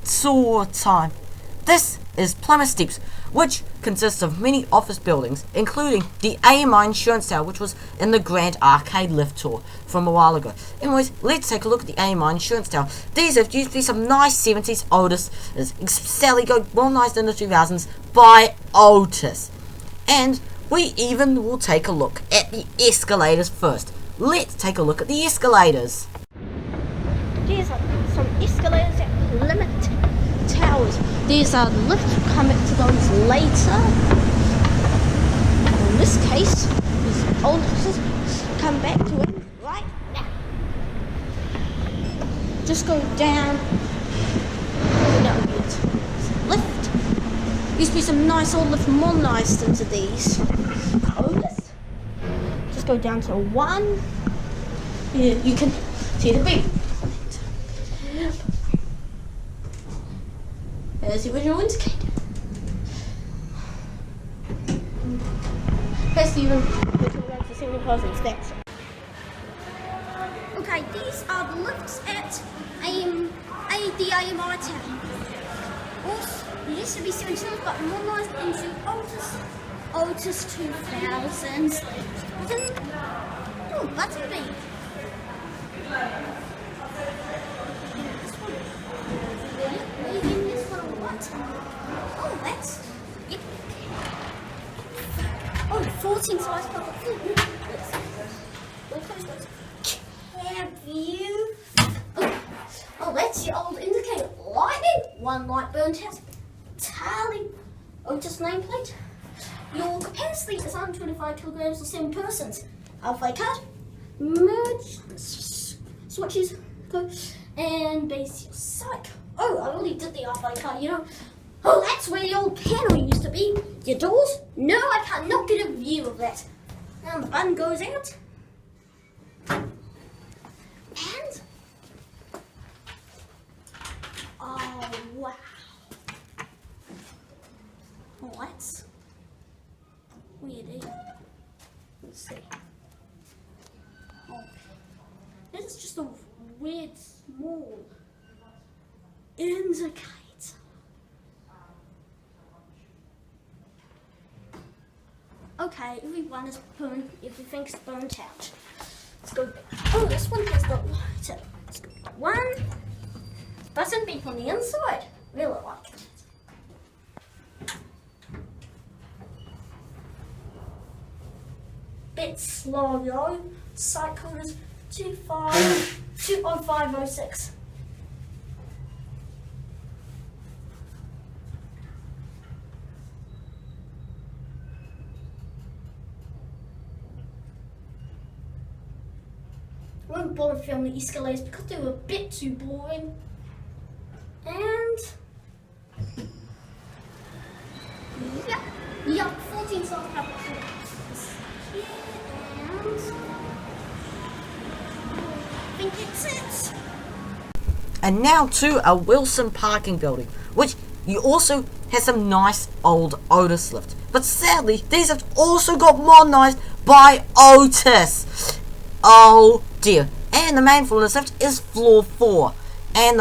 tour time. This is Plimmer Steps, which consists of many office buildings, including the AMI Insurance Tower, which was in the Grand Arcade lift tour from a while ago. Anyways, let's take a look at the AMI Insurance Tower. These have used to be some nice 70s Otis, sadly go modernised in the 2000s by Otis. And we even will take a look at the escalators first. Let's take a look at the escalators. These are some escalators at Plimmer Towers. There's a lift, we'll come back to those later. In this case, these old houses come back to it right now. Just go down. Lift. Used to be some nice old lift modernised into these. Otis. Just go down to 1. Here you can see the beep. There's the original indicator. Press even to see the positives. Thanks. Okay, these are the lifts at the AMI Tower. Also, it used to be 17, but modernised into Otis 2000s. Oh, button beep. Oh, that's... Yep. Oh, 14 size pocket. Cab view. Oh, that's your old indicator. Lightning. 1 light burnt out. Tally. Otis nameplate. Your capacity is 125 kilograms for 7 persons. Halfway cut. Merge. Switches. And base your psych. Oh, I already did the halfway cut, you know. Oh, that's where the old panel used to be. Your doors? No, I cannot get a view of that. And the button goes out. And... oh, wow. Oh, that's weird, eh? Let's see. Oh, this is just a weird, small indicator. Okay, everything's burnt out. Let's go back. Oh, this one has got lighter. Let's go 1. Button beep on the inside. Really like it. Bit slow though. Site code is 20506. I won't bother filming the escalators because they were a bit too boring. And... yeah, 14 size tablets. And... I think it's it. And now to a Wilson parking building, which you also has some nice old Otis lifts. But sadly, these have also got modernised by Otis. Oh dear. And the main floor of this lift is floor 4. And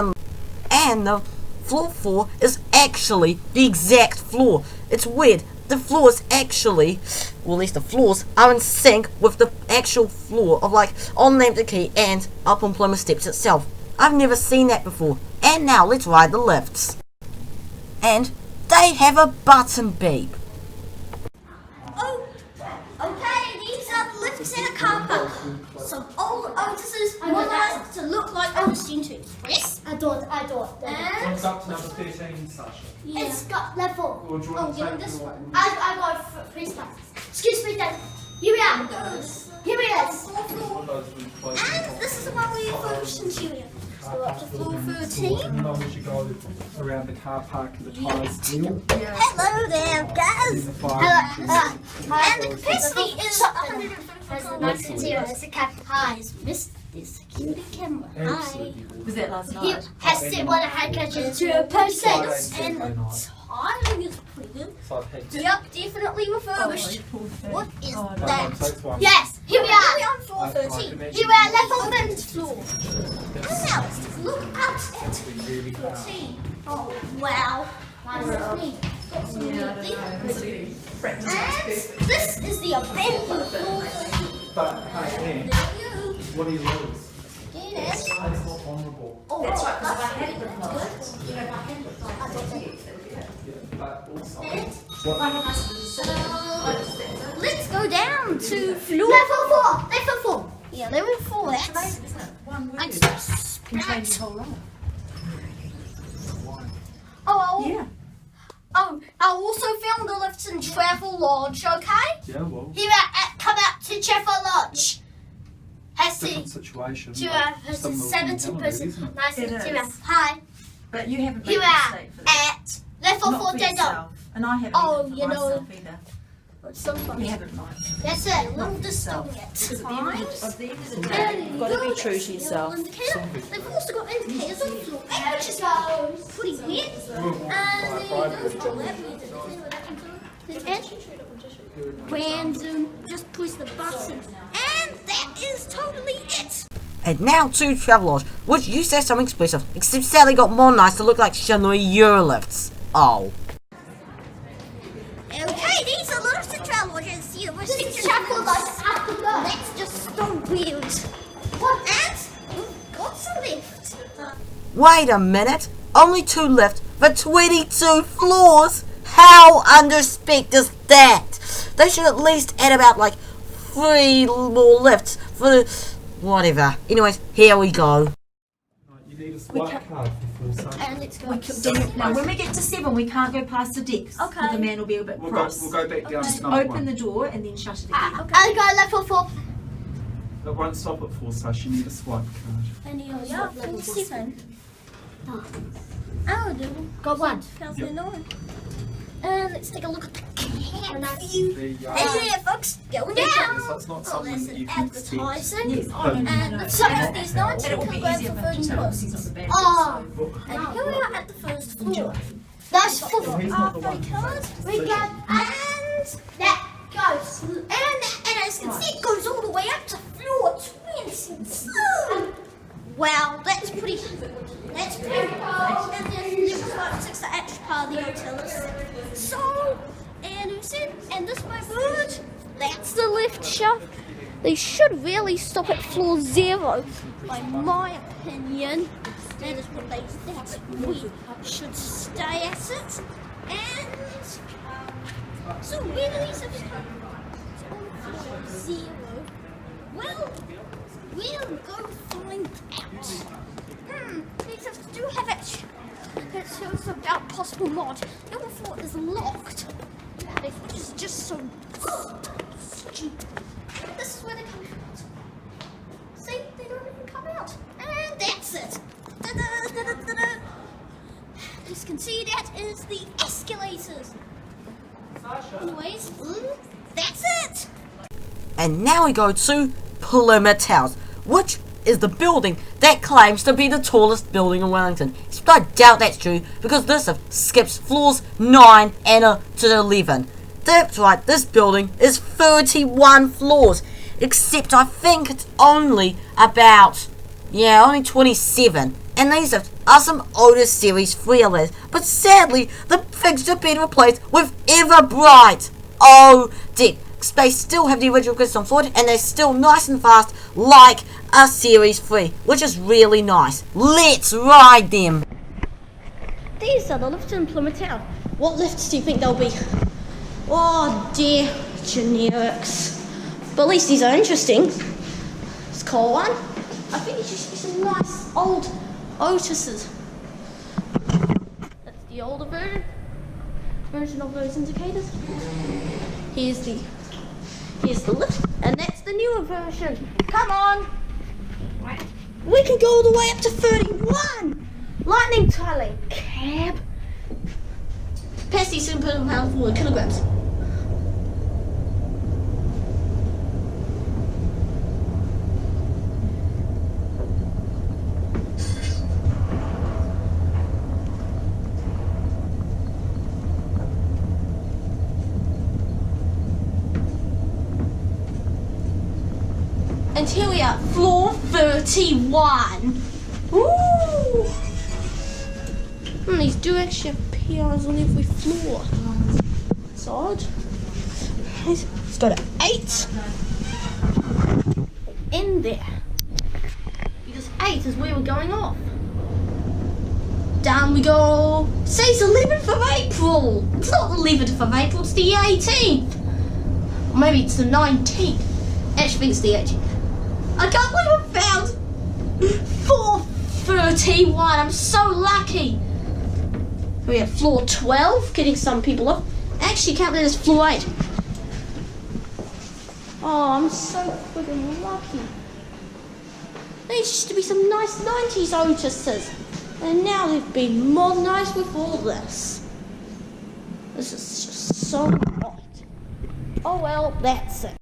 the floor 4 is actually the exact floor. It's weird. The floors actually, well at least the floors, are in sync with the actual floor of like on the key and up on Plimmer Steps itself. I've never seen that before. And now let's ride the lifts. And they have a button beep. Oh, okay, these are the lifts in a car park. Some old Otises modernised to look like Otis Gen 2. Press. I don't. It's up to number 13, Sasha. Yeah. It's got level. Or do you want to take this the one. I got press buttons. Excuse me, Dad. Here we are. Here it is. And this is the one we refurbished interior. So up to floor 13. And then we should go around the car park and the tyres wheel. Hello there, guys. And the capacity is 150. There's a cat. Hi, Mr. Security camera. Hi. Was that last He night? has to want to hand catches to a person. And the tiling is pretty good. Yep, definitely refurbished. What is that? Yes, here we are. We're on floor 13. Here we are, level 5th floor. And now let's just look out at 14. Oh, wow. Got some And this is the abandoned floor. But, hey, Anne, what do you lose? It's not honourable. Oh, That's right, because if I that's had it with you know, if I had it with Yeah, but also, if I had Let's go down to floor. Level 4. Yeah, level 4. That's isn't it? One word I can change your whole life. Oh, I also found the lifts in Travel Lodge, okay? yeah, well, Come out to Travel Lodge. Has different to, situation. has to Some will 70%. isn't it? Nice It to is. Hi. But you haven't made You a are mistake for this. at level Not 4 for Dado. yourself. And I haven't Oh, even for you know- myself either. Sometimes. You haven't mine. That's it. Little Not distilling yourself. it. Because at the end Times. of the day, you've got to be true to yourself. They've also got indicators on the floor, which is pretty weird. And then you go to random, just push the button. And that is totally it. And now to Travelodge, which used to have something expressive, except sadly got more nice to look like chandelier lifts. Oh. Okay, these are lots of travel agents. You wish to travel us after that. Let's just stop weird. What? And we've got a lift. Wait a minute. Only 2 lifts for 22 floors? How underspec is that? They should at least add about like 3 more lifts for whatever. Anyways, here we go. You need a swipe card for full size. And let's go. Now, when we get to 7, we can't go past the decks. Okay. Because the man will be a bit cross. We'll go back down to Just number open 1. the door and then shut it again. Okay. I got level 4. It won't stop at 4 stars, you need a swipe card. And you're level 7. Oh, got 1. And let's take a look at the camp view. There you go. And yeah, folks, going down. So it's not Oh, something there's that an you can expect. advertising. Yes, oh, no, no, And no. the size these And 19 it will be kilograms easier for for him 30 to tell pounds. because he's on the back. Oh, But and here we are at the first floor. That's for he's not the 30 one. cards. We got, and that goes, and as you can see, it goes all the way up to floor 22. Wow, that's pretty cool. And then level 5 and 6 are actually part of the hotel list. So, and who said, and this my bird, that's the lift shaft. They should really stop at floor 0, by my opinion. That is what they think we should stay at it. And so where do these have started? On floor 0. Well, we'll go find out. These have do have it. That shows about possible mod. Level 4 is locked. It's just so stupid. This is where they come out. See, they don't even come out. And that's it. Da-da-da-da-da-da. As you can see, that is the escalators. Anyways, that's it. And now we go to Plimmer Towers, which is the building that claims to be the tallest building in Wellington. Except I doubt that's true, because this skips floors 9 and to 11. That's right, this building is 31 floors. Except I think it's only about, only 27. And these are some older Series 3 LEDs. But sadly, the fixture have been replaced with Everbright. Oh dear. They still have the original crystal floor, and they're still nice and fast like a Series 3, which is really nice. Let's ride them. These are the lifts in Plymouth Town. What lifts do you think they'll be? Oh dear, generics. But at least these are interesting. Let's call one. I think it should be some nice old Otises. That's the older version of those indicators. Here's the lift, and that's the newer version. Come on! We can go all the way up to 31! Lightning tiling cab. Capacity 7 pounds 4 kilograms. And here we are, floor 31. Ooh! And these do actually have pianos on every floor. Side. Let's go to 8. In there. Because 8 is where we're going off. Down we go. Say it's 11th of April. It's not the 11th of April, it's the 18th. Or maybe it's the 19th. Actually, I think it's the 18th. I can't believe I found 431. I'm so lucky. We have floor 12, getting some people off. Actually, count that as floor 8. Oh, I'm so friggin' lucky. There used to be some nice 90s Otises. And now they've been modernised with all this. This is just so hot. Oh well, that's it.